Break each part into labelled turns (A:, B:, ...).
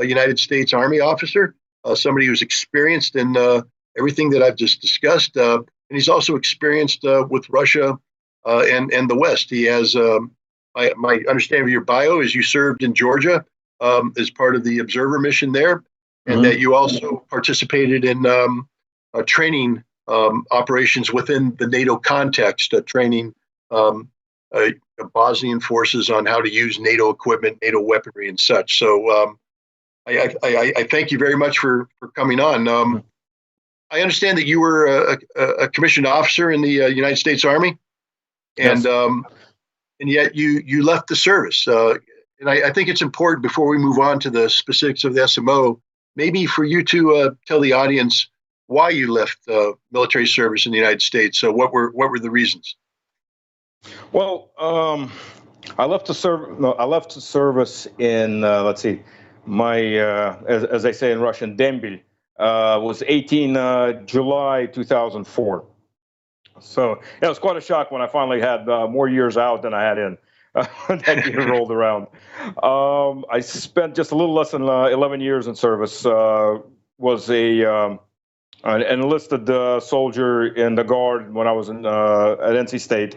A: a United States Army officer, somebody who's experienced in everything that I've just discussed, and he's also experienced with Russia and the West. He has my understanding of your bio is you served in Georgia as part of the observer mission there, and that you also participated in training operations within the NATO context, training Bosnian forces on how to use NATO equipment, NATO weaponry, and such. So I thank you very much for coming on. I understand that you were a commissioned officer in the United States Army, and yes. And yet you left the service. And I think it's important before we move on to the specifics of the SMO, maybe for you to tell the audience why you left military service in the United States. So what were the reasons?
B: Well, I left the service in let's see, my as they say in Russian, Dembil, was 18 July 2004. So it was quite a shock when I finally had more years out than I had in. That year rolled around. I spent just a little less than 11 years in service. Was an enlisted soldier in the Guard when I was at NC State.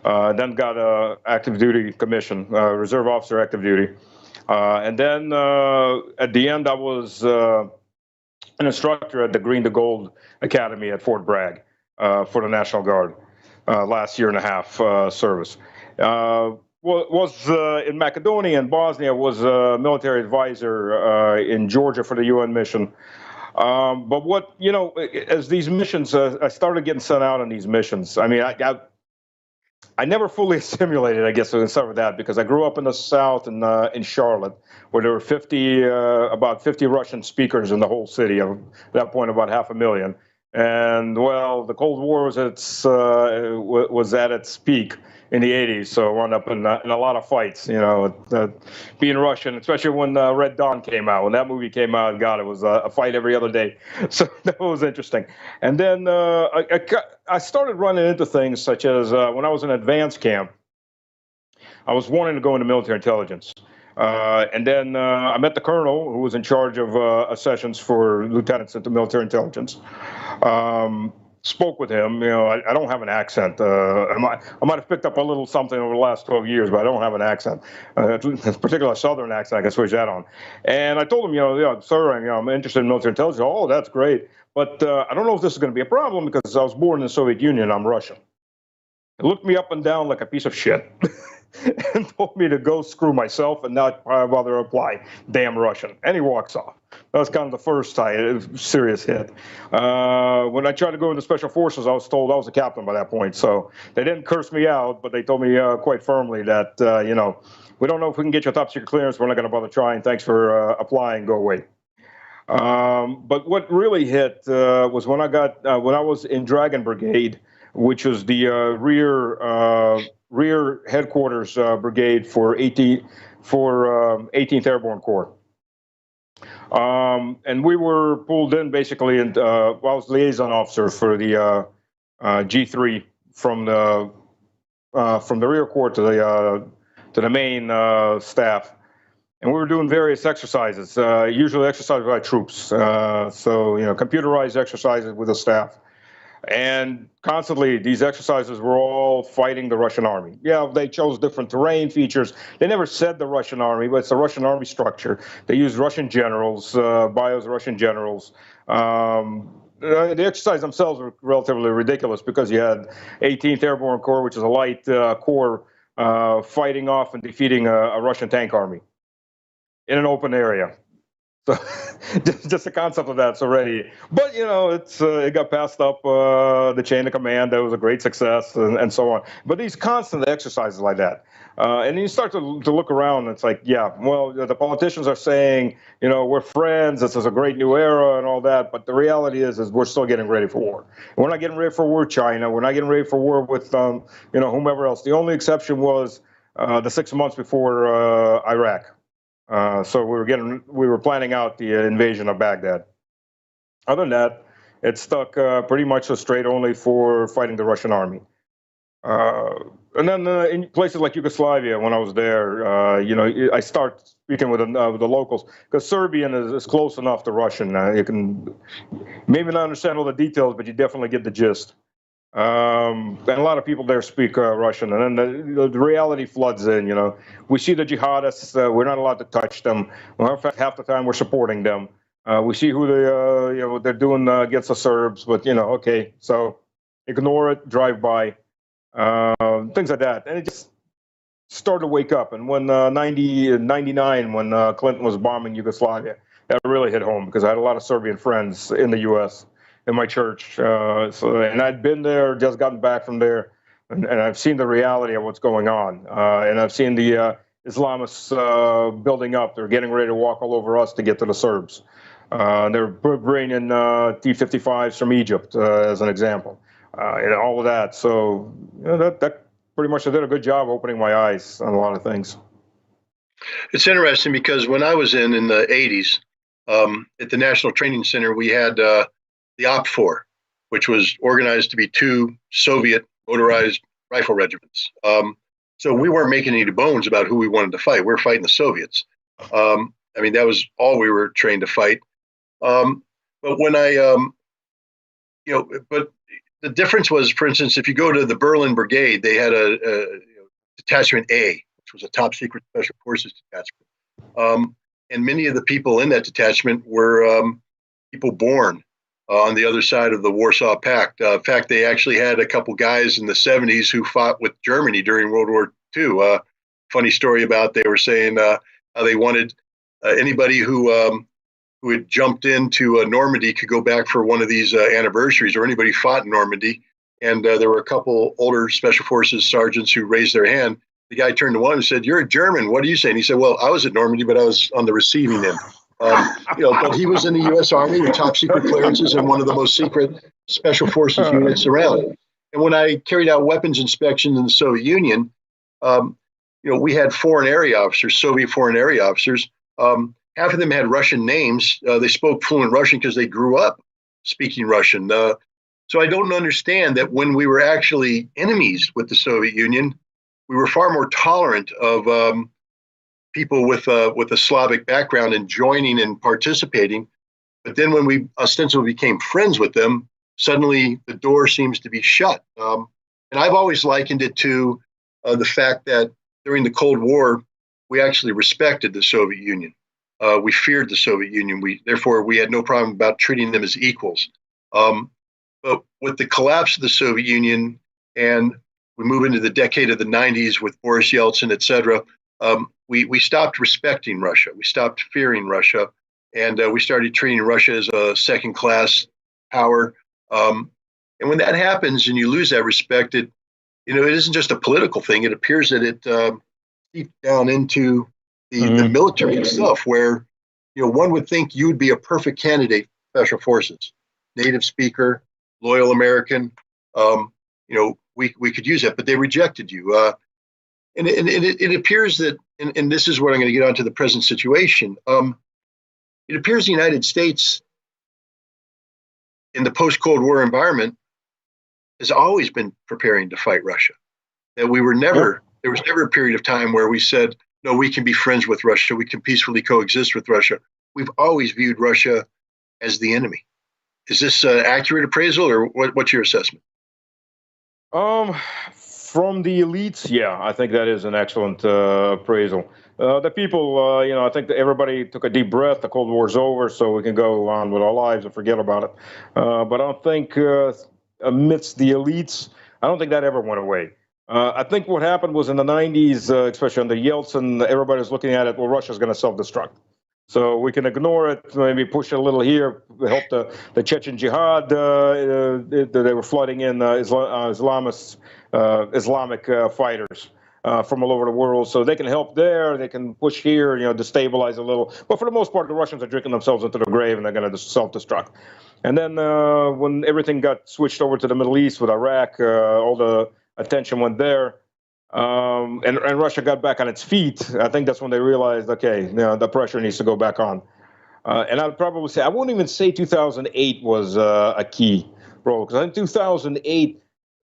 B: Then got a active duty commission, reserve officer active duty. And then at the end, I was an instructor at the Green to Gold Academy at Fort Bragg for the National Guard. Last year and a half service. Was in Macedonia and Bosnia, was a military advisor in Georgia for the UN mission. But what, as these missions, I started getting sent out on these missions. I mean, I never fully assimilated, I guess, in some of that, because I grew up in the South in Charlotte, where there were about 50 Russian speakers in the whole city. At that point, about 500,000. And well, the Cold War was at its peak in the 80s, so I wound up in a lot of fights, being Russian, especially when Red Dawn came out. When that movie came out, God, it was a fight every other day. So that was interesting. And then I started running into things such as when I was in advance camp, I was wanting to go into military intelligence. And then I met the colonel who was in charge of sessions for lieutenants into military intelligence. Spoke with him. I don't have an accent. I might have picked up a little something over the last 12 years, but I don't have an accent. Particularly a Southern accent, I can switch that on. And I told him, sir, I'm interested in military intelligence. Oh, that's great. But I don't know if this is going to be a problem because I was born in the Soviet Union. I'm Russian. He looked me up and down like a piece of shit. And told me to go screw myself and not bother to apply. Damn Russian. And he walks off. That was kind of the first serious hit. When I tried to go into Special Forces, I was told I was a captain by that point. So they didn't curse me out, but they told me quite firmly that, we don't know if we can get your top secret clearance. We're not going to bother trying. Thanks for applying. Go away. But what really hit was when I was in Dragon Brigade, which was the rear headquarters brigade for 18th Airborne Corps. And we were pulled in basically, and I was liaison officer for the G3 from the rear corps to the main staff, and we were doing various exercises, usually exercised by troops. So computerized exercises with the staff. And constantly, these exercises were all fighting the Russian army. Yeah, they chose different terrain features. They never said the Russian army, but it's the Russian army structure. They used Russian generals, bios Russian generals. The exercises themselves were relatively ridiculous because you had 18th Airborne Corps, which is a light corps, fighting off and defeating a Russian tank army in an open area. So just the concept of that's already, but it got passed up the chain of command. That was a great success, and so on. But these constant exercises like that, and you start to look around. And it's like, yeah, well, the politicians are saying, we're friends. This is a great new era and all that. But the reality is we're still getting ready for war. We're not getting ready for war with China. We're not getting ready for war with whomever else. The only exception was the 6 months before Iraq. So we were planning out the invasion of Baghdad. Other than that, it stuck pretty much straight only for fighting the Russian army. And then in places like Yugoslavia, when I was there, I start speaking with the locals, because Serbian is close enough to Russian. You can maybe not understand all the details, but you definitely get the gist. And a lot of people there speak Russian, and then the reality floods in. We see the jihadists; we're not allowed to touch them. Well, in fact, half the time we're supporting them. We see who what they're doing against the Serbs, but okay, so ignore it, drive by. Things like that. And it just started to wake up. And when 99, when Clinton was bombing Yugoslavia, that really hit home, because I had a lot of Serbian friends in the U.S., in my church. And I'd been there, just gotten back from there, and I've seen the reality of what's going on. And I've seen the Islamists building up. They're getting ready to walk all over us to get to the Serbs. They're bringing T-55s from Egypt, as an example. And all of that. So that pretty much did a good job opening my eyes on a lot of things.
A: It's interesting, because when I was in the 80s, at the National Training Center, we had the OPFOR, which was organized to be 2 Soviet motorized rifle regiments. So we weren't making any bones about who we wanted to fight. We were fighting the Soviets. That was all we were trained to fight. But when but the difference was, for instance, if you go to the Berlin Brigade, they had a Detachment A, which was a top secret special forces detachment. And many of the people in that detachment were people born on the other side of the Warsaw Pact. In fact, they actually had a couple guys in the 70s who fought with Germany during World War II. Funny story about, they were saying how they wanted anybody who had jumped into Normandy could go back for one of these anniversaries, or anybody fought in Normandy. And there were a couple older Special Forces sergeants who raised their hand. The guy turned to one and said, "You're a German. What do you say?" And he said, "Well, I was at Normandy, but I was on the receiving end." But he was in the U.S. Army with top secret clearances and one of the most secret Special Forces units around. And when I carried out weapons inspections in the Soviet Union, we had foreign area officers, Soviet foreign area officers. Half of them had Russian names. They spoke fluent Russian because they grew up speaking Russian. So I don't understand that when we were actually enemies with the Soviet Union, we were far more tolerant of people with a Slavic background and joining and participating. But then when we ostensibly became friends with them, suddenly the door seems to be shut. And I've always likened it to the fact that during the Cold War, we actually respected the Soviet Union. We feared the Soviet Union. Therefore, we had no problem about treating them as equals. But with the collapse of the Soviet Union, and we move into the decade of the 90s with Boris Yeltsin, et cetera, we stopped respecting Russia. We stopped fearing Russia. And we started treating Russia as a second-class power. And when that happens and you lose that respect, it isn't just a political thing. It appears that it seeps down into the military itself, where one would think you would be a perfect candidate for Special Forces, native speaker, loyal American. We could use that, but they rejected you. And it appears that, and this is what I'm going to get onto the present situation. It appears the United States, in the post-Cold War environment, has always been preparing to fight Russia. That there was never a period of time where we said, no, we can be friends with Russia. We can peacefully coexist with Russia. We've always viewed Russia as the enemy. Is this an accurate appraisal, or what's your assessment?
B: From the elites, yeah, I think that is an excellent appraisal. The people, I think that everybody took a deep breath. The Cold War's over, so we can go on with our lives and forget about it. But I don't think amidst the elites, I don't think that ever went away. I think what happened was in the 90s, especially under Yeltsin, everybody was looking at it, well, Russia's going to self-destruct. So we can ignore it, maybe push it a little here, help the Chechen jihad. They were flooding in Islamic fighters from all over the world. So they can help there, they can push here, destabilize a little. But for the most part, the Russians are drinking themselves into the grave, and they're going to self-destruct. And then when everything got switched over to the Middle East with Iraq, all the attention went there. And Russia got back on its feet. I think that's when they realized, okay, the pressure needs to go back on. And I'd probably say, I won't even say 2008 was a key role, because in 2008,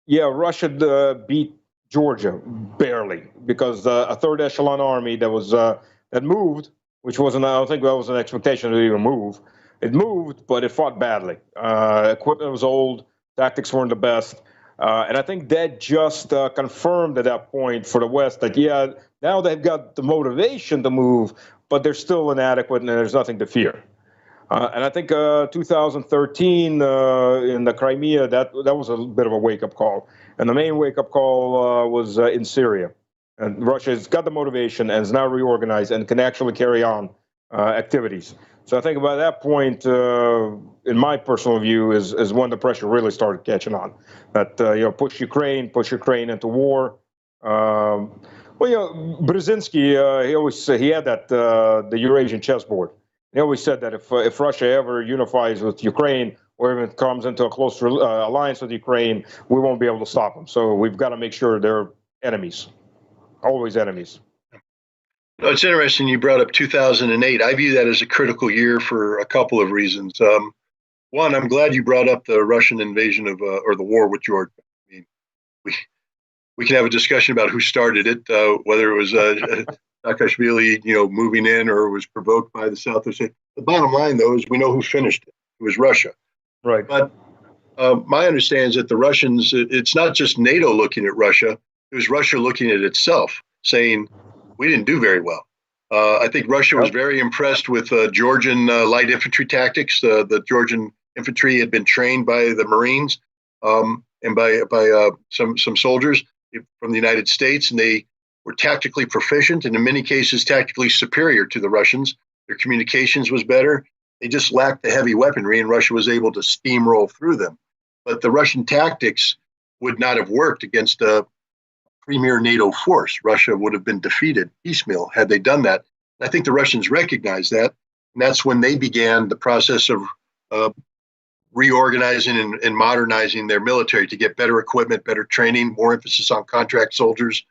B: yeah, Russia beat Georgia, barely, because a third echelon army that was that moved, which wasn't, I don't think that was an expectation to even move. It moved, but it fought badly. Equipment was old, tactics weren't the best, and I think that just confirmed at that point for the West that yeah, now they've got the motivation to move, but they're still inadequate and there's nothing to fear. And I think 2013 in the Crimea, that was a bit of a wake-up call. And the main wake-up call was in Syria. And Russia's got the motivation and is now reorganized and can actually carry on activities. So I think by that point, in my personal view, is when the pressure really started catching on. That push Ukraine into war. Brzezinski, he had that the Eurasian chessboard. He always said that if Russia ever unifies with Ukraine or even comes into a close alliance with Ukraine, we won't be able to stop them. So we've got to make sure they're enemies, always enemies.
A: No, it's interesting you brought up 2008. I view that as a critical year for a couple of reasons. One, I'm glad you brought up the Russian invasion of or the war with Georgia. I mean, we can have a discussion about who started it, whether it was Saakashvili, moving in, or it was provoked by the South. The bottom line, though, is we know who finished it. It was Russia.
B: Right.
A: But my understanding is that the Russians, it's not just NATO looking at Russia. It was Russia looking at itself, saying, we didn't do very well. I think Russia was very impressed with Georgian light infantry tactics. The Georgian infantry had been trained by the Marines and by some soldiers from the United States, and they were tactically proficient and in many cases tactically superior to the Russians. Their communications was better. They just lacked the heavy weaponry, and Russia was able to steamroll through them. But the Russian tactics would not have worked against a premier NATO force. Russia would have been defeated piecemeal had they done that. And I think the Russians recognized that, and that's when they began the process of reorganizing and modernizing their military to get better equipment, better training, more emphasis on contract soldiers,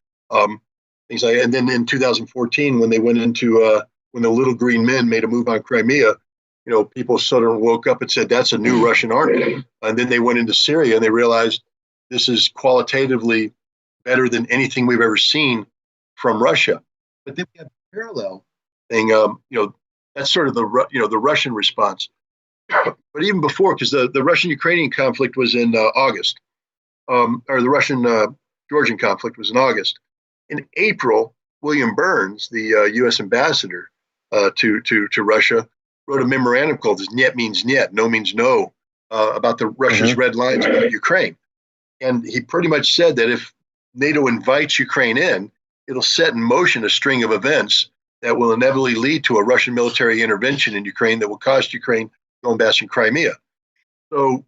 A: things like that. And then in 2014, when they went into when the Little Green Men made a move on Crimea, people sort of woke up and said, that's a new Russian army. And then they went into Syria and they realized this is qualitatively better than anything we've ever seen from Russia. But then we have a parallel thing, that's sort of the Russian response. But even before, because the Russian-Ukrainian conflict was in August, or the Russian-Georgian conflict was in August. In April, William Burns, the U.S. ambassador to Russia, wrote a memorandum called "Niet means Niet," no means no, about the Russia's red lines about Ukraine. And he pretty much said that if NATO invites Ukraine in, it'll set in motion a string of events that will inevitably lead to a Russian military intervention in Ukraine that will cost Ukraine Donbass and Crimea. So,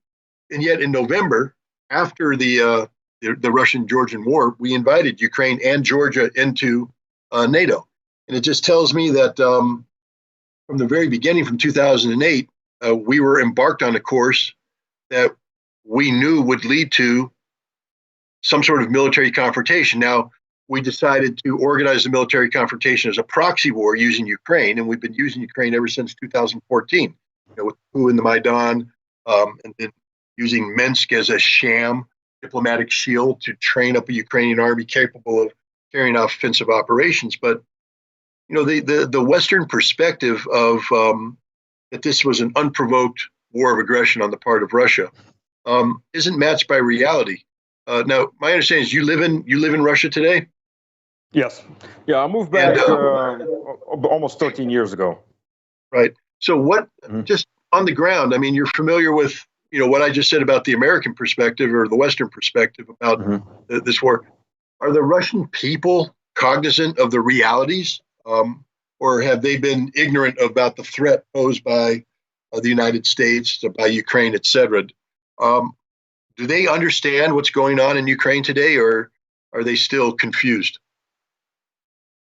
A: and yet in November, after the Russian-Georgian war, we invited Ukraine and Georgia into NATO. And it just tells me that from the very beginning, from 2008, we were embarked on a course that we knew would lead to some sort of military confrontation. Now, we decided to organize the military confrontation as a proxy war using Ukraine, and we've been using Ukraine ever since 2014, with the coup in the Maidan, and then using Minsk as a sham diplomatic shield to train up a Ukrainian army capable of carrying out offensive operations. But the Western perspective of that this was an unprovoked war of aggression on the part of Russia isn't matched by reality. Now, my understanding is you live in Russia today.
B: Yes. Yeah, I moved back almost 13 years ago.
A: Right. So what, just on the ground, I mean, you're familiar with, what I just said about the American perspective or the Western perspective about this war. Are the Russian people cognizant of the realities, or have they been ignorant about the threat posed by the United States, by Ukraine, et cetera? Do they understand what's going on in Ukraine today, or are they still confused?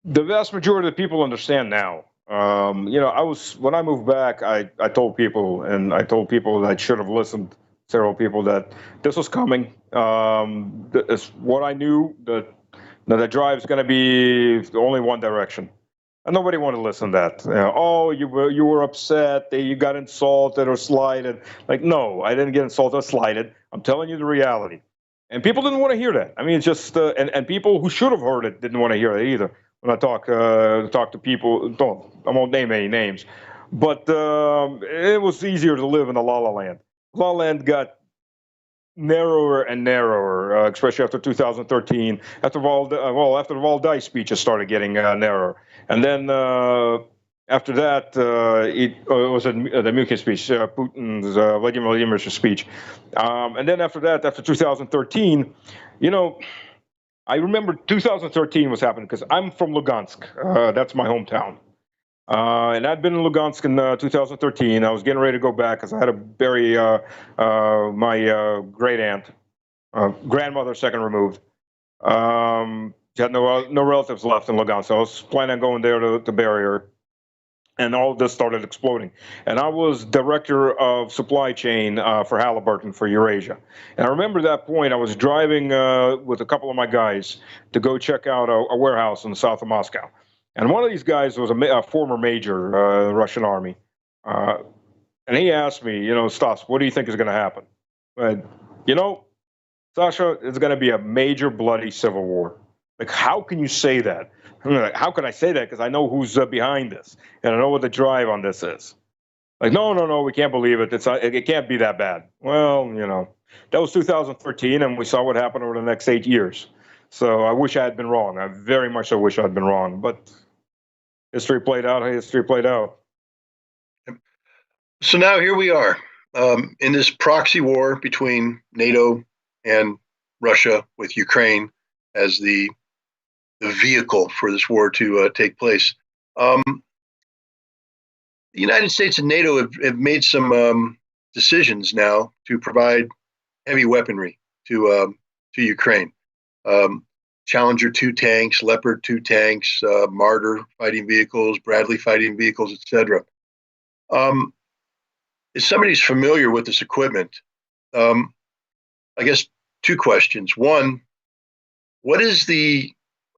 B: The vast majority of the people understand now. When I moved back, I told people that I should have listened, several people, that this was coming. It's what I knew, that the drive is going to be only one direction. And nobody wanted to listen to that. You were upset, you got insulted or slighted. Like, no, I didn't get insulted or slighted. I'm telling you the reality. And people didn't want to hear that. I mean, it's just and people who should have heard it didn't want to hear it either. When I talk to people, I won't name any names, but it was easier to live in the La La Land. La La Land got narrower and narrower, especially after 2013. After after the Valdice speeches started getting narrower, and then after that, it was the Munich speech, Putin's Vladimir Vladimir's speech, and then after that, after 2013, you know, I remember 2013 was happening because I'm from Lugansk. That's my hometown. And I'd been in Lugansk in 2013. I was getting ready to go back because I had to bury my great aunt, grandmother, second removed. She had no relatives left in Lugansk, so I was planning on going there to bury her. And all of this started exploding. And I was director of supply chain for Halliburton for Eurasia. And I remember that point, I was driving with a couple of my guys to go check out a warehouse in the south of Moscow. And one of these guys was a former major in the Russian army. And he asked me, Stas, what do you think is going to happen? And, Sasha, it's going to be a major bloody civil war. Like, how can you say that? I'm like, how can I say that? Because I know who's behind this, and I know what the drive on this is. Like, no, we can't believe it. It can't be that bad. Well, that was 2013, and we saw what happened over the next 8 years. So I wish I had been wrong. I very much so wish I'd been wrong. But history played out. History played out.
A: So now here we are in this proxy war between NATO and Russia, with Ukraine as the vehicle for this war to take place. The United States and NATO have made some decisions now to provide heavy weaponry to Ukraine. Challenger 2 tanks, Leopard 2 tanks, Marder fighting vehicles, Bradley fighting vehicles, etc. If somebody's familiar with this equipment, I guess two questions. One, what is the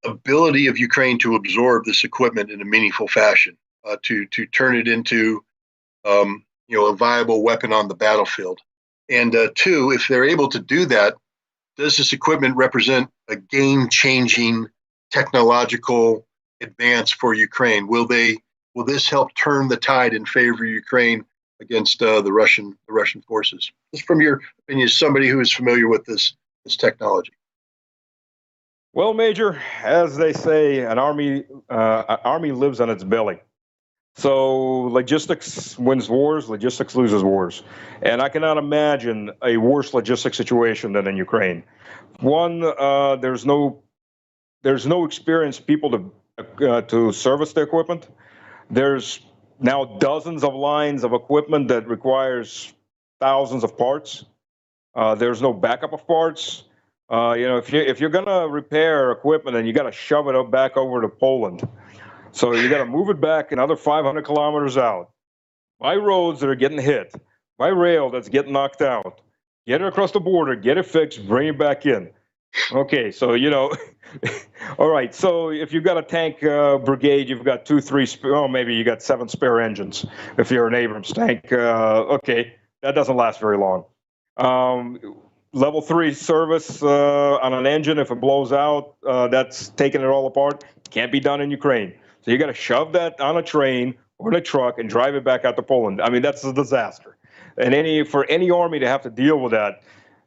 A: ability of Ukraine to absorb this equipment in a meaningful fashion, to turn it into a viable weapon on the battlefield? And two, if they're able to do that, does this equipment represent a game-changing technological advance for Ukraine? Will this help turn the tide in favor of Ukraine against the Russian forces? Just from your opinion, as somebody who is familiar with this technology.
B: Well, Major, as they say, an army lives on its belly. So logistics wins wars, logistics loses wars. And I cannot imagine a worse logistics situation than in Ukraine. One, there's no experienced people to service the equipment. There's now dozens of lines of equipment that requires thousands of parts. There's no backup of parts. If you're gonna repair equipment, then you got to shove it back over to Poland. So you got to move it back another 500 kilometers out, by roads that are getting hit, by rail that's getting knocked out. Get it across the border, get it fixed, bring it back in. Okay, so all right. So if you've got a tank brigade, you've got 2, 3, maybe you got 7 spare engines. If you're an Abrams tank, okay, that doesn't last very long. Level 3 service on an engine, if it blows out, that's taking it all apart. Can't be done in Ukraine. So you got to shove that on a train or in a truck and drive it back out to Poland. I mean, that's a disaster. And for any army to have to deal with that,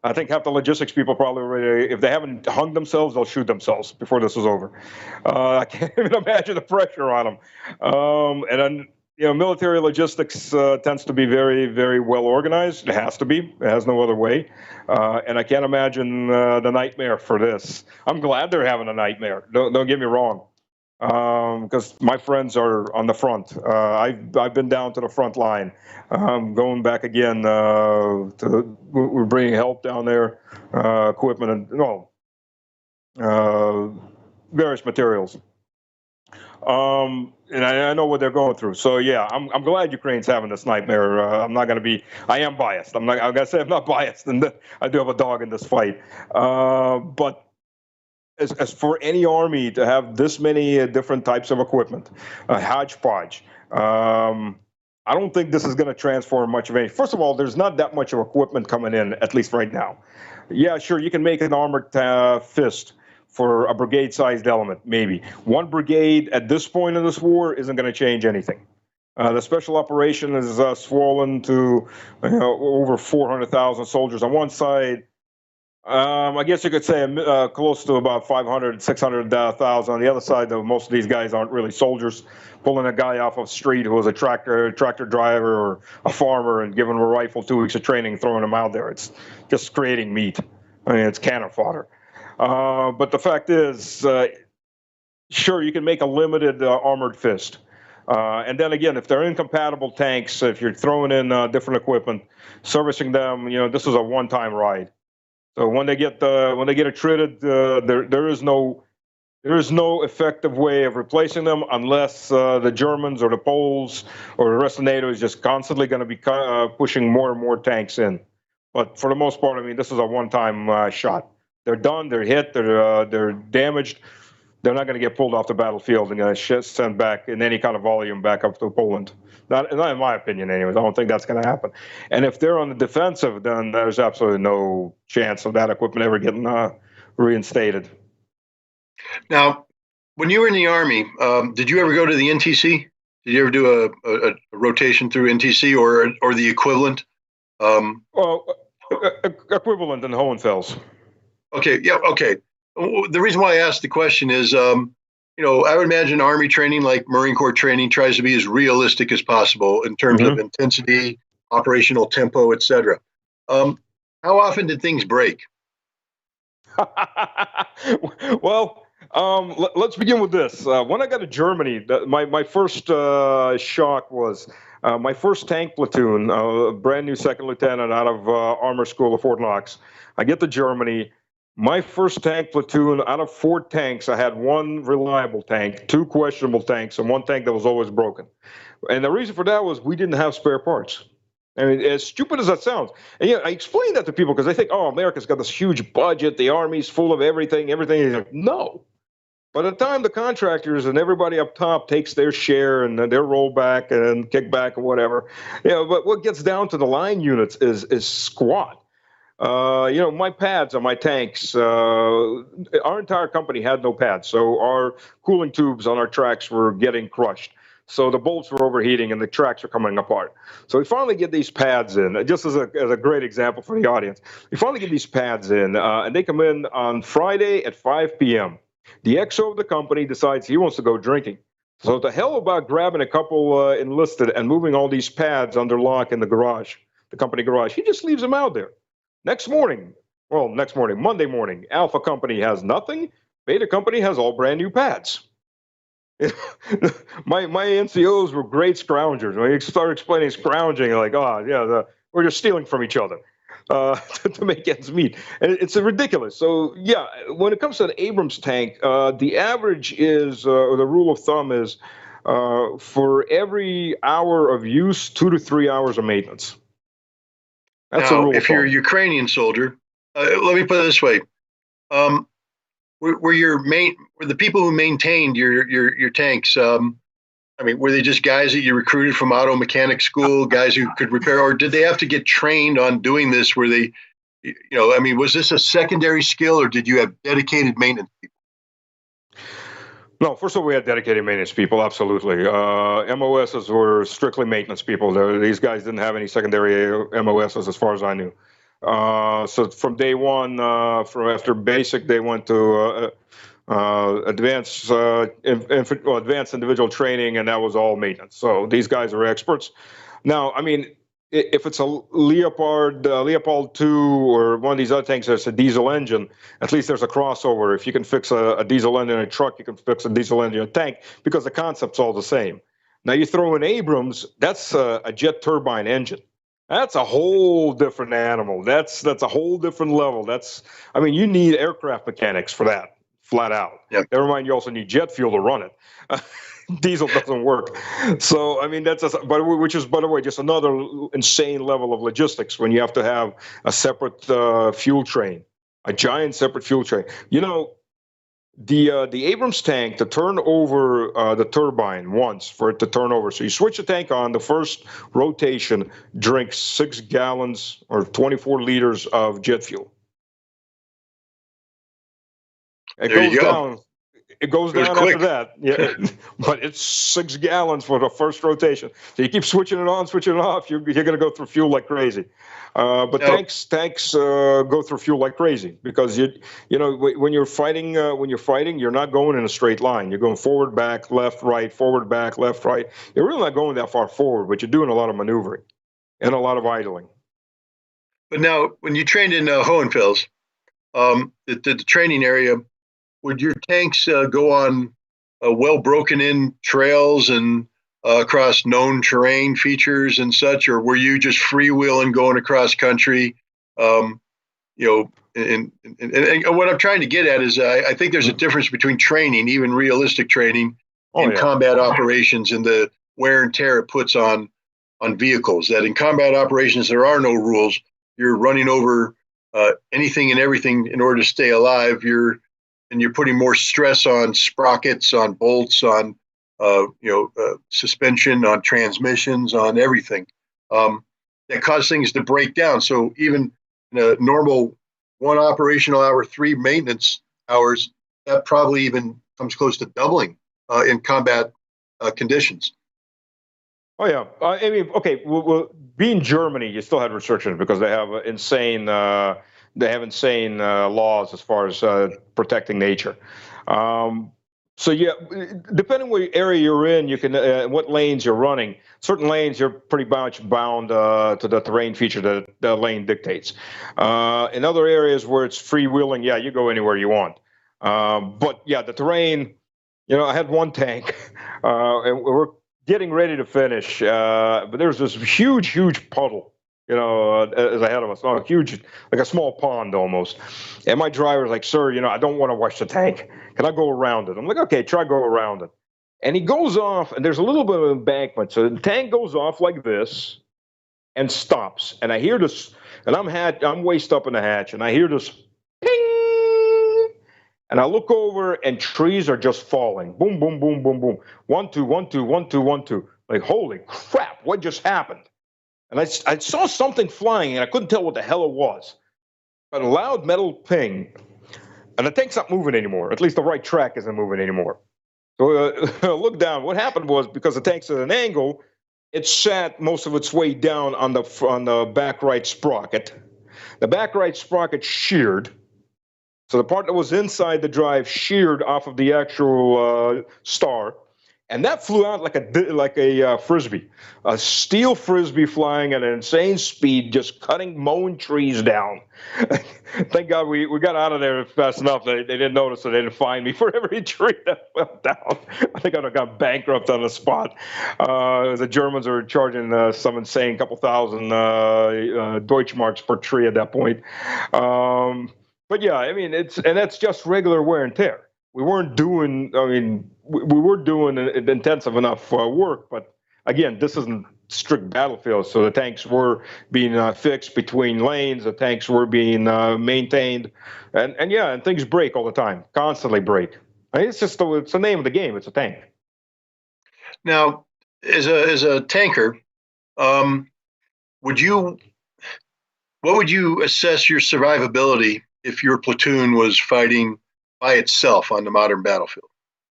B: I think half the logistics people probably already, if they haven't hung themselves, they'll shoot themselves before this is over. I can't even imagine the pressure on them. And then, military logistics tends to be very, very well organized. It has to be. It has no other way. And I can't imagine the nightmare for this. I'm glad they're having a nightmare. Don't get me wrong. Because my friends are on the front. I've been down to the front line. Going back again. We're bringing help down there, equipment and various materials. And I know what they're going through. So yeah, I'm glad Ukraine's having this nightmare. I am biased. I'm gonna say I'm not biased, and I do have a dog in this fight. But as for any army to have this many different types of equipment, a hodgepodge, I don't think this is going to transform much of anything. First of all, there's not that much of equipment coming in, at least right now. Yeah, sure, you can make an armored fist for a brigade-sized element, maybe. One brigade at this point in this war isn't going to change anything. The special operation is swollen to over 400,000 soldiers on one side. I guess you could say close to about 500, 600,000 on the other side, though most of these guys aren't really soldiers. Pulling a guy off of the street who was a tractor driver or a farmer and giving him a rifle, 2 weeks of training, and throwing him out there. It's just creating meat. I mean, it's cannon fodder. But the fact is, sure, you can make a limited armored fist. And then again, if they're incompatible tanks, if you're throwing in different equipment, servicing them, this is a one-time ride. So when they get attrited, there is no effective way of replacing them unless the Germans or the Poles or the rest of NATO is just constantly going to be pushing more and more tanks in. But for the most part, I mean, this is a one-time shot. They're done. They're hit. They're damaged. They're not going to get pulled off the battlefield and sent back in any kind of volume back up to Poland. Not in my opinion, anyways. I don't think that's going to happen. And if they're on the defensive, then there's absolutely no chance of that equipment ever getting reinstated.
A: Now, when you were in the Army, did you ever go to the NTC? Did you ever do a rotation through NTC or the equivalent?
B: Well, equivalent in Hohenfels.
A: Okay, yeah, okay. The reason why I asked the question is, I would imagine Army training, like Marine Corps training, tries to be as realistic as possible in terms of intensity, operational tempo, etc. How often did things break?
B: Well, let's begin with this. When I got to Germany, my first shock was my first tank platoon, a brand new second lieutenant out of Armor School of Fort Knox. I get to Germany. My first tank platoon, out of 4 tanks, I had 1 reliable tank, 2 questionable tanks, and 1 tank that was always broken. And the reason for that was we didn't have spare parts. I mean, as stupid as that sounds. And I explain that to people because they think, oh, America's got this huge budget, the Army's full of everything is like, no. By the time the contractors and everybody up top takes their share and their rollback and kickback and whatever, but what gets down to the line units is squat. My pads on my tanks, our entire company had no pads. So our cooling tubes on our tracks were getting crushed. So the bolts were overheating and the tracks were coming apart. So we finally get these pads in, just as a great example for the audience. We finally get these pads in, and they come in on Friday at 5 p.m. The XO of the company decides he wants to go drinking. So the hell about grabbing a couple enlisted and moving all these pads under lock in the garage, the company garage. He just leaves them out there. Monday morning, Alpha Company has nothing. Beta Company has all brand new pads. my NCOs were great scroungers. When you start explaining scrounging, like, we're just stealing from each other to make ends meet. And it's ridiculous. So, yeah, when it comes to an Abrams tank, the average is, or the rule of thumb is, for every hour of use, 2 to 3 hours of maintenance.
A: That's now, if you're a Ukrainian soldier, let me put it this way: were the people who maintained your tanks? Were they just guys that you recruited from auto mechanic school, guys who could repair, or did they have to get trained on doing this? Were they, was this a secondary skill, or did you have dedicated maintenance people?
B: No, first of all, we had dedicated maintenance people, absolutely. MOSs were strictly maintenance people. These guys didn't have any secondary MOSs as far as I knew. So from day one, from after basic, they went to advanced individual training, and that was all maintenance. So these guys are experts. Now, if it's a Leopard 2 or one of these other tanks that's a diesel engine, at least there's a crossover. If you can fix a diesel engine in a truck, you can fix a diesel engine in a tank because the concept's all the same. Now you throw in Abrams, that's a jet turbine engine. That's a whole different animal. That's a whole different level. You need aircraft mechanics for that, flat out. Yep. Never mind, you also need jet fuel to run it. Diesel doesn't work. So, which is, by the way, just another insane level of logistics when you have to have a separate fuel train, a giant separate fuel train. the Abrams tank to turn over the turbine once for it to turn over. So you switch the tank on, the first rotation drinks 6 gallons or 24 liters of jet fuel. It
A: There
B: goes
A: you go.
B: down. It goes down
A: quick.
B: after that. Yeah, but it's 6 gallons for the first rotation. So you keep switching it on, switching it off. You're going to go through fuel like crazy. But
A: Now-
B: tanks go through fuel like crazy because you know when you're fighting, you're not going in a straight line. You're going forward, back, left, right, forward, back, left, right. You're really not going that far forward, but you're doing a lot of maneuvering and a lot of idling.
A: But now, when you trained in Hohenfels, the training area, would your tanks go on well broken in trails and across known terrain features and such, or were you just freewheeling going across country? You know, and what I'm trying to get at is I think there's a difference between training, even realistic training, and combat operations and the wear and tear it puts on vehicles. That in combat operations there are no rules. You're running over anything and everything in order to stay alive. You're putting more stress on sprockets, on bolts, on suspension, on transmissions, on everything that cause things to break down. So even in a normal 1 operational hour, 3 maintenance hours, that probably even comes close to doubling in combat conditions.
B: Oh yeah, I mean, okay. Well, being Germany, you still had restrictions because they have insane laws as far as protecting nature. So yeah, depending what area you're in, you can what lanes you're running. Certain lanes you're pretty much bound to the terrain feature that the lane dictates. In other areas where it's freewheeling, yeah, you go anywhere you want. But yeah, the terrain. You know, I had one tank, and we're getting ready to finish, but there's this huge puddle, as ahead of us, not a huge, like a small pond almost. And my driver's like, "Sir, I don't want to wash the tank. Can I go around it?" I'm like, "Okay, try go around it." And he goes off, and there's a little bit of embankment, so the tank goes off like this and stops. And I hear this, and I'm waist up in the hatch, and I hear this ping. And I look over, and trees are just falling. Boom, boom, boom, boom, boom. 1, 2, 1, 2, 1, 2, 1, 2. Like, holy crap, what just happened? And I saw something flying, and I couldn't tell what the hell it was. But a loud metal ping, and the tank's not moving anymore. At least the right track isn't moving anymore. So I look down. What happened was, because the tank's at an angle, it sat most of its weight down on the back right sprocket. The back right sprocket sheared. So the part that was inside the drive sheared off of the actual star, and that flew out like a frisbee, a steel frisbee flying at an insane speed, just mowing trees down. Thank God we got out of there fast enough. They didn't notice, so they didn't find me for every tree that fell down. I think I'd have got bankrupt on the spot. The Germans are charging some insane couple thousand Deutschmarks per tree at that point. But yeah, I mean, that's just regular wear and tear. We weren't doing, we were doing intensive enough work, but again, this isn't strict battlefield. So the tanks were being fixed between lanes, the tanks were being maintained, and things break all the time, constantly break. I mean, it's the name of the game. It's a tank.
A: Now, as a tanker, what would you assess your survivability if your platoon was fighting by itself on the modern battlefield,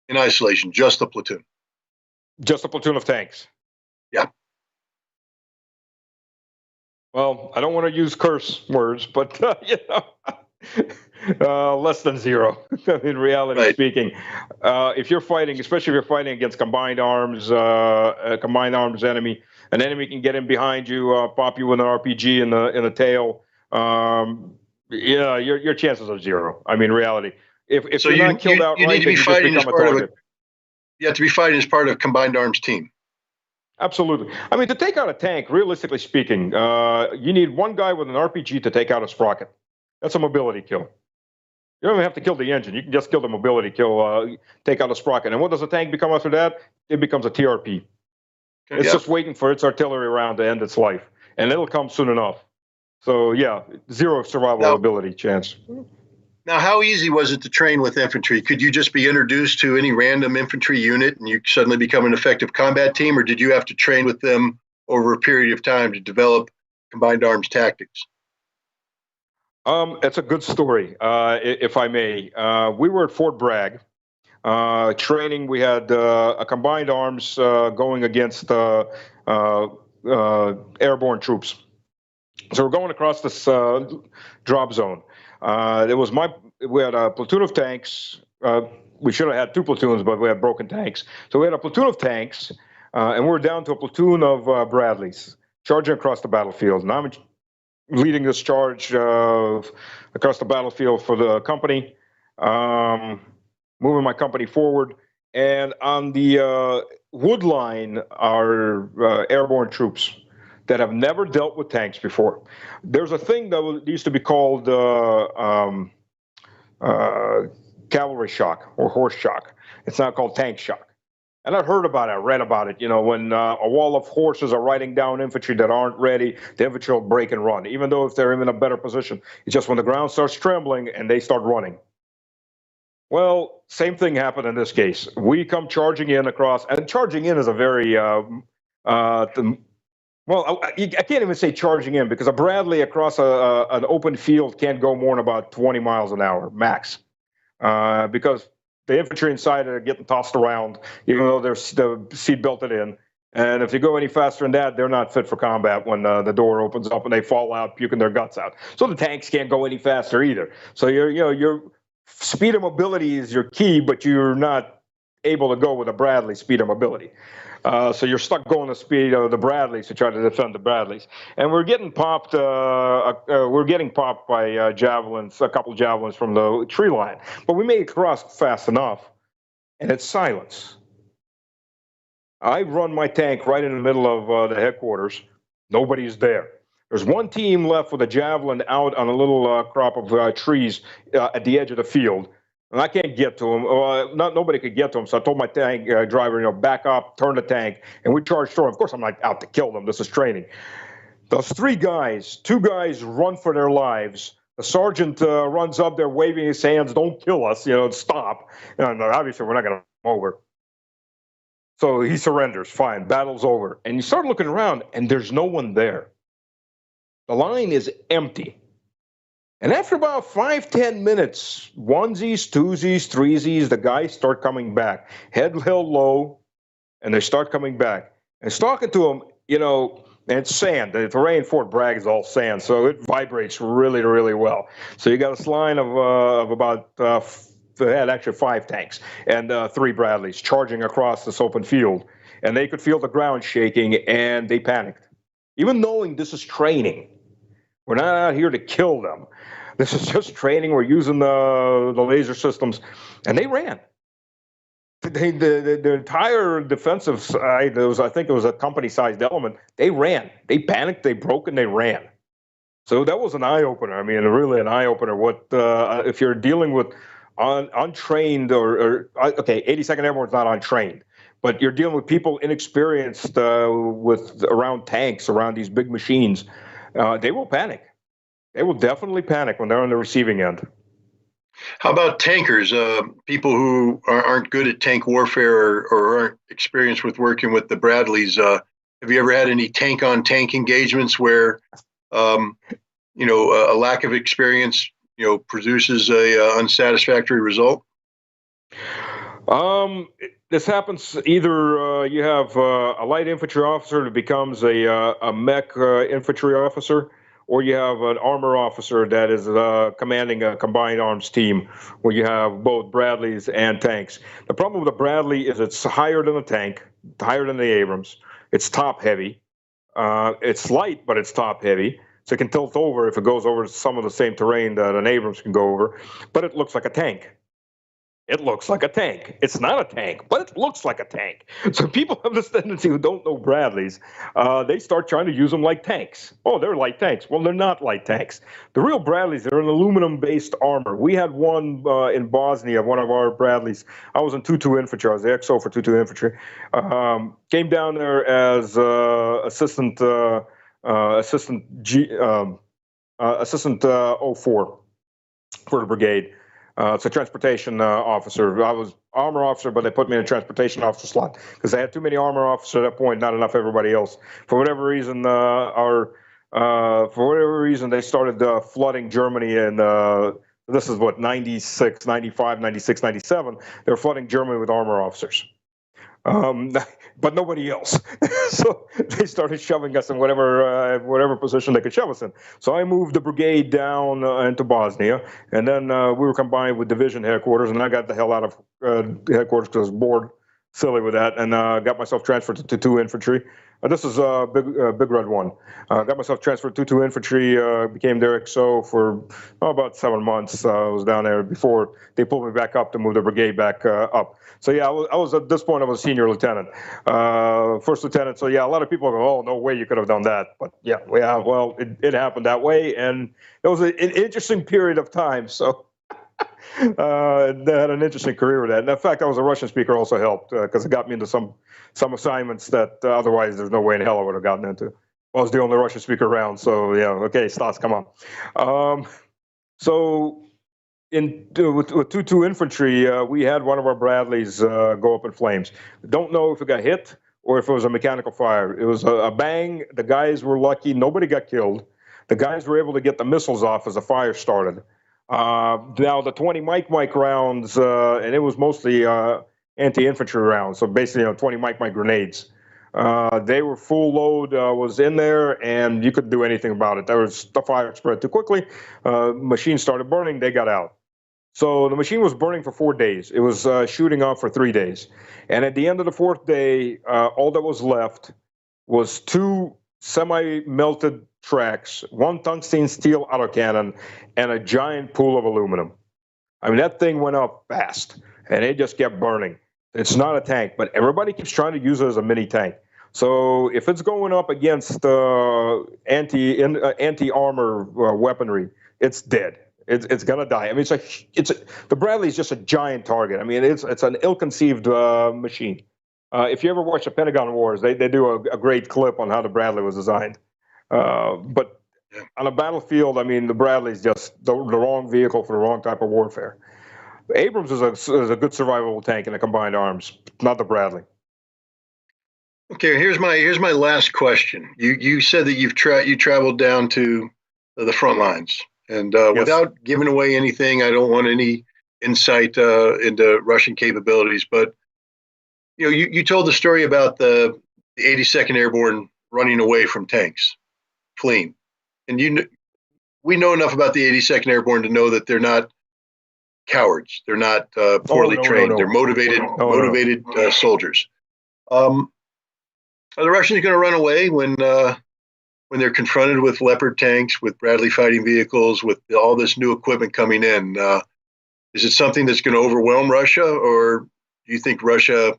A: in isolation, just a platoon?
B: Just a platoon of tanks.
A: Yeah.
B: Well, I don't want to use curse words, but less than 0. In reality speaking, if you're fighting, especially if you're fighting against combined arms enemy, an enemy can get in behind you, pop you with an RPG in the tail. Your chances are 0. I mean, reality. If so, you're not killed outright,
A: you need to be fighting as part of you have to be fighting as part of a combined arms team.
B: Absolutely. I mean, to take out a tank, realistically speaking, you need one guy with an RPG to take out a sprocket. That's a mobility kill. You don't even have to kill the engine. You can just kill the mobility kill, take out a sprocket. And what does a tank become after that? It becomes a TRP. It's just waiting for its artillery round to end its life. And it'll come soon enough. So, yeah, 0 survivability chance.
A: Now, how easy was it to train with infantry? Could you just be introduced to any random infantry unit and you suddenly become an effective combat team, or did you have to train with them over a period of time to develop combined arms tactics?
B: It's a good story, if I may. We were at Fort Bragg training. We had a combined arms going against airborne troops. So we're going across this drop zone. We had a platoon of tanks. We should have had two platoons, but we had broken tanks. So we had a platoon of tanks, and we were down to a platoon of Bradleys charging across the battlefield. And I'm leading this charge across the battlefield for the company, moving my company forward. And on the wood line are airborne troops that have never dealt with tanks before. There's a thing that used to be called cavalry shock or horse shock. It's now called tank shock. And I've heard about it, I read about it, when a wall of horses are riding down infantry that aren't ready, the infantry will break and run, even though if they're in a better position. It's just when the ground starts trembling and they start running. Well, same thing happened in this case. We come charging in across, and charging in is a very, well, I can't even say charging in, because a Bradley across an open field can't go more than about 20 miles an hour, max, because the infantry inside are getting tossed around, even though they're seat belted in. And if you go any faster than that, they're not fit for combat when the door opens up and they fall out, puking their guts out. So the tanks can't go any faster either. So your speed of mobility is your key, but you're not able to go with a Bradley speed of mobility. So you're stuck going the speed of the Bradleys to try to defend the Bradleys. And we're getting popped. We're getting popped by javelins, a couple javelins from the tree line. But we made it across fast enough, and it's silence. I run my tank right in the middle of the headquarters. Nobody's there. There's one team left with a javelin out on a little crop of trees at the edge of the field. And I can't get to him. Nobody could get to him. So I told my tank driver, back up, turn the tank, and we charged through. Of course, I'm not out to kill them. This is training. Those two guys run for their lives. The sergeant runs up there waving his hands, don't kill us, stop. And obviously, we're not going to come over. So he surrenders. Fine, battle's over. And you start looking around, and there's no one there. The line is empty. And after about 5-10 minutes, onesies, twosies, threesies, the guys start coming back. Head held low, and they start coming back. And it's talking to them, and it's sand. The terrain in Fort Bragg is all sand, so it vibrates really, really well. So you got this line of about, they had actually 5 tanks and 3 Bradleys charging across this open field. And they could feel the ground shaking, and they panicked. Even knowing this is training. We're not out here to kill them. This is just training. We're using the laser systems. And they ran. The entire defensive side, I think it was a company-sized element, they ran. They panicked, they broke, and they ran. So that was an eye-opener. I mean, really an eye-opener. What if you're dealing with untrained or 82nd Airborne is not untrained, but you're dealing with people inexperienced around tanks, around these big machines, they will panic. They will definitely panic when they're on the receiving end.
A: How about tankers? People who aren't good at tank warfare or aren't experienced with working with the Bradleys. Have you ever had any tank-on-tank engagements where, a lack of experience, produces a unsatisfactory result?
B: This happens either you have a light infantry officer that becomes a mech infantry officer, or you have an armor officer that is commanding a combined arms team where you have both Bradleys and tanks. The problem with the Bradley is it's higher than the tank, higher than the Abrams. It's top heavy. It's light, but it's top heavy. So it can tilt over if it goes over some of the same terrain that an Abrams can go over, but it looks like a tank. It looks like a tank. It's not a tank, but it looks like a tank. So people have this tendency who don't know Bradleys, they start trying to use them like tanks. Oh, they're light tanks. Well, they're not light tanks. The real Bradleys, they're an aluminum-based armor. We had one in Bosnia, one of our Bradleys. I was in 2-2 infantry. I was the XO for 2-2 infantry. Came down there as assistant 04 for the brigade. It's a transportation officer. I was armor officer, but they put me in a transportation officer slot because they had too many armor officers at that point, not enough everybody else. For whatever reason, they started flooding Germany, and this is what, 96, 95, 96, 97. They were flooding Germany with armor officers. But nobody else. So they started shoving us in whatever position they could shove us in. So I moved the brigade down into Bosnia, and then we were combined with division headquarters, and I got the hell out of headquarters because I was bored, silly with that, and got myself transferred to 2 infantry. This is Big Red 1. Got myself transferred to 2 infantry, became their XO for about 7 months. I was down there before they pulled me back up to move the brigade back up. So yeah, I was at this point, I was a senior lieutenant, first lieutenant. So yeah, a lot of people go, oh, no way you could have done that. But yeah, well, it happened that way. And it was an interesting period of time. So they had an interesting career with that. And in fact, I was a Russian speaker also helped because it got me into some assignments that otherwise there's no way in hell I would have gotten into. I was the only Russian speaker around. So yeah, okay, Stas, come on. So with 2 infantry, we had one of our Bradleys go up in flames. Don't know if it got hit or if it was a mechanical fire. It was a bang. The guys were lucky. Nobody got killed. The guys were able to get the missiles off as the fire started. Now, the 20 Mike rounds, and it was mostly anti-infantry rounds, so basically 20 Mike grenades. They were full load, was in there, and you couldn't do anything about it. The fire spread too quickly. Machine started burning. They got out. So the machine was burning for 4 days. It was shooting off for 3 days. And at the end of the 4th day, all that was left was 2 semi-melted tracks, 1 tungsten steel autocannon, and a giant pool of aluminum. I mean, that thing went up fast, and it just kept burning. It's not a tank, but everybody keeps trying to use it as a mini tank. So if it's going up against anti-armor weaponry, it's dead. It's gonna die. I mean, the Bradley is just a giant target. I mean, it's an ill-conceived machine. If you ever watch the Pentagon Wars, they do a great clip on how the Bradley was designed. But on a battlefield, I mean, the Bradley is just the wrong vehicle for the wrong type of warfare. Abrams is a good survivable tank in the combined arms, not the Bradley.
A: Okay, here's my last question. You said that you traveled down to the front lines. And yes. Without giving away anything, I don't want any insight into Russian capabilities. But you told the story about the 82nd Airborne running away from tanks, fleeing, and we know enough about the 82nd Airborne to know that they're not cowards. They're not poorly trained. No. They're motivated soldiers. Are the Russians going to run away when they're confronted with Leopard tanks, with Bradley fighting vehicles, with all this new equipment coming in? Is it something that's going to overwhelm Russia, or do you think Russia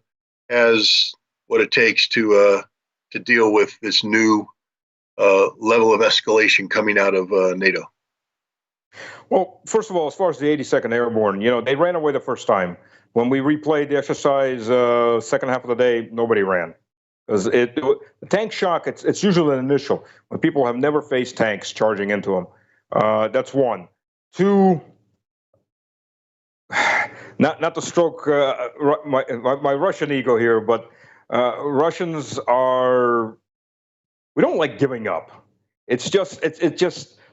A: has what it takes to deal with this new level of escalation coming out of NATO?
B: Well, first of all, as far as the 82nd Airborne, they ran away the first time. When we replayed the exercise, second half of the day, nobody ran. Because the tank shock, it's usually an initial, when people have never faced tanks charging into them. That's one. Two, not to stroke my Russian ego here, but Russians we don't like giving up. It's just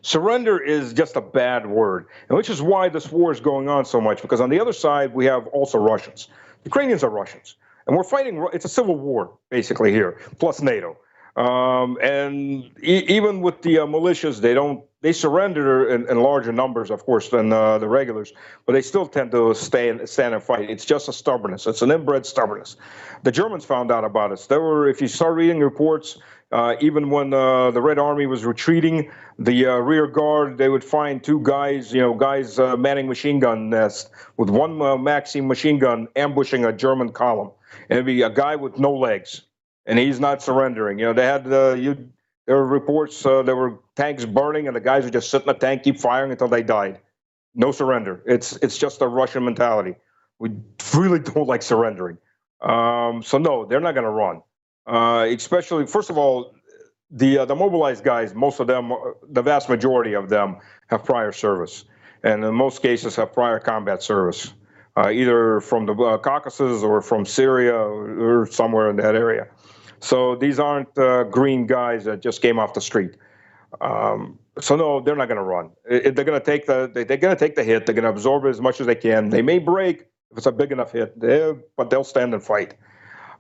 B: surrender is just a bad word, and which is why this war is going on so much, because on the other side, we have also Russians. Ukrainians are Russians. And we're fighting, it's a civil war, basically, here, plus NATO. And even with the militias, they surrender in larger numbers, of course, than the regulars, but they still tend to stand and fight. It's just a stubbornness. It's an inbred stubbornness. The Germans found out about it. If you start reading reports, even when the Red Army was retreating, the rear guard, they would find 2 guys, manning machine gun nest with 1 Maxim machine gun ambushing a German column. And it'd be a guy with no legs, and he's not surrendering. They had there were reports there were tanks burning, and the guys would just sit in the tank, keep firing until they died. No surrender. It's just a Russian mentality. We really don't like surrendering. So no, they're not going to run. Especially, first of all, the mobilized guys, most of them, the vast majority of them, have prior service. and in most cases have prior combat service, either from the Caucasus or from Syria or somewhere in that area. So these aren't green guys that just came off the street. So no, they're not going to run. They're going to take the they're going to take the hit. They're going to absorb it as much as they can. They may break if it's a big enough hit, but they'll stand and fight.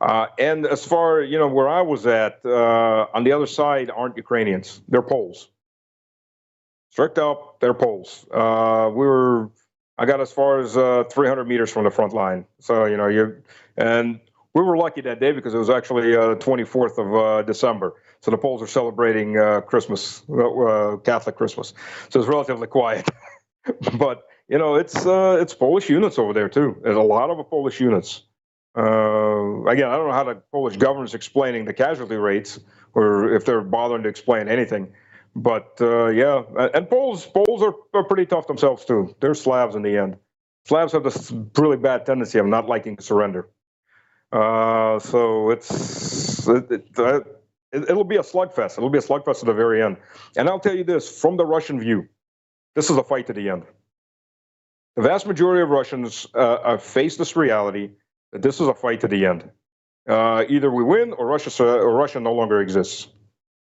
B: And as far where I was at, on the other side aren't Ukrainians. They're Poles. Strict up, they're Poles. I got as far as 300 meters from the front line. So and we were lucky that day because it was actually 24th of December. So the Poles are celebrating Christmas, Catholic Christmas. So it's relatively quiet. But it's Polish units over there too. There's a lot of Polish units. Again, I don't know how the Polish government's explaining the casualty rates, or if they're bothering to explain anything. But yeah, and Poles are pretty tough themselves too. They're Slavs in the end. Slavs have this really bad tendency of not liking to surrender. So it'll be a slugfest. It'll be a slugfest at the very end. And I'll tell you this, from the Russian view, this is a fight to the end. The vast majority of Russians face this reality that this is a fight to the end. Either we win or Russia no longer exists.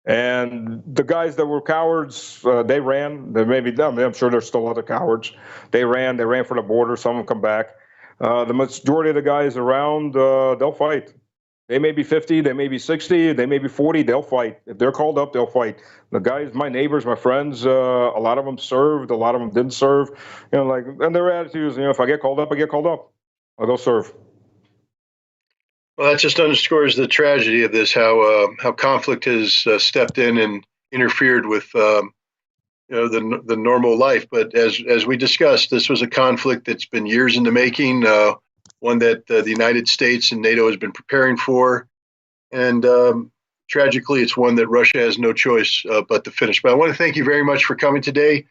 B: And the guys that were cowards, they ran. I'm sure there's still other cowards. They ran for the border. Some of them come back. The majority of the guys around, they'll fight. They may be 50, they may be 60, they may be 40, they'll fight. If they're called up, they'll fight. The guys, my neighbors, my friends, a lot of them served, a lot of them didn't serve. And their attitude is, if I get called up, I get called up. I'll go serve.
A: Well, that just underscores the tragedy of this, how conflict has stepped in and interfered with the normal life. But as we discussed, this was a conflict that's been years in the making, one that the United States and NATO has been preparing for, and tragically, it's one that Russia has no choice but to finish. But I want to thank you very much for coming today.